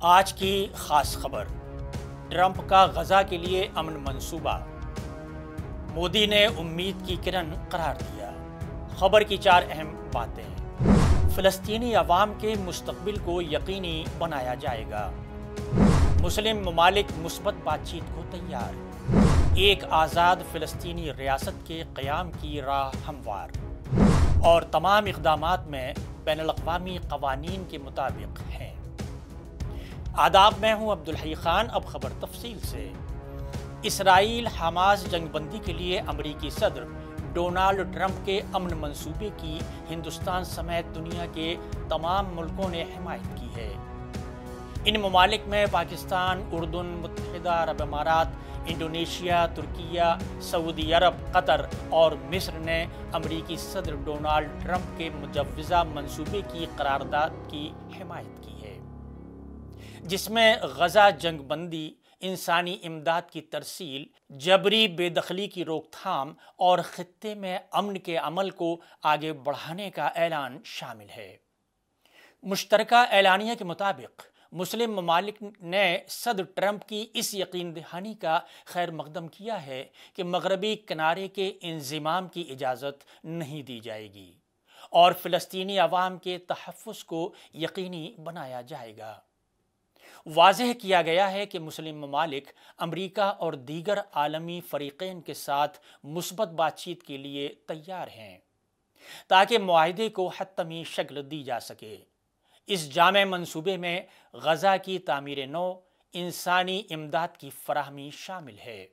آج کی خاص خبر، ٹرمپ کا غزہ کے لیے امن منصوبہ، مودی نے امید کی کرن قرار دیا۔ خبر کی 4 اہم باتیں۔ فلسطینی عوام کے مستقبل کو یقینی بنایا جائے گا۔ مسلم ممالک مثبت بات چیت کو تیار۔ ایک آزاد فلسطینی ریاست کے قیام کی راہ ہموار، اور تمام اقدامات میں بین الاقوامی قوانین کے مطابق ہیں۔ آداب، میں ہوں عبدالحی خان۔ اب خبر تفصیل سے۔ اسرائیل حماس جنگ بندی کے لیے امریکی صدر ڈونالڈ ٹرمپ کے امن منصوبے کی ہندوستان سمیت دنیا کے تمام ملکوں نے حمایت کی ہے۔ ان ممالک میں پاکستان، اردن، متحدہ عرب امارات، انڈونیشیا، ترکیہ، سعودی عرب، قطر اور مصر نے امریکی صدر ڈونالڈ ٹرمپ کے مجوزہ منصوبے کی قرارداد کی حمایت کی ہے، جس میں غزہ جنگ بندی، انسانی امداد کی ترسیل، جبری بے دخلی کی روک تھام اور خطے میں امن کے عمل کو آگے بڑھانے کا اعلان شامل ہے۔ مشترکہ اعلانیہ کے مطابق مسلم ممالک نے صدر ٹرمپ کی اس یقین دہانی کا خیر مقدم کیا ہے کہ مغربی کنارے کے انضمام کی اجازت نہیں دی جائے گی اور فلسطینی عوام کے تحفظ کو یقینی بنایا جائے گا۔ واضح کیا گیا ہے کہ مسلم ممالک امریکہ اور دیگر عالمی فریقین کے ساتھ مثبت بات چیت کے لیے تیار ہیں تاکہ معاہدے کو حتمی شکل دی جا سکے۔ اس جامع منصوبے میں غزہ کی تعمیر نو، انسانی امداد کی فراہمی شامل ہے۔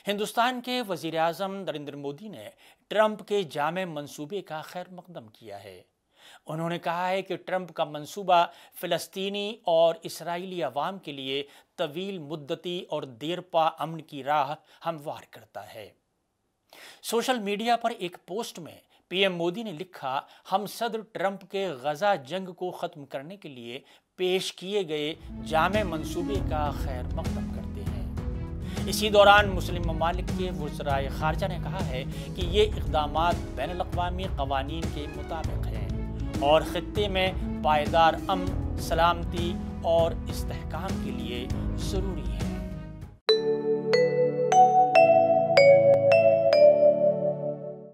ہندوستان کے وزیر اعظم نریندر مودی نے ٹرمپ کے جامع منصوبے کا خیر مقدم کیا ہے۔ انہوں نے کہا ہے کہ ٹرمپ کا منصوبہ فلسطینی اور اسرائیلی عوام کے لیے طویل مدتی اور دیرپا امن کی راہ ہموار کرتا ہے۔ سوشل میڈیا پر ایک پوسٹ میں پی ایم مودی نے لکھا، ہم صدر ٹرمپ کے غزہ جنگ کو ختم کرنے کے لیے پیش کیے گئے جامع منصوبے کا خیر مقدم کرتے ہیں۔ اسی دوران مسلم ممالک کے وزرائے خارجہ نے کہا ہے کہ یہ اقدامات بین الاقوامی قوانین کے مطابق ہیں اور خطے میں پائیدار امن، سلامتی اور استحکام کے لیے ضروری ہیں۔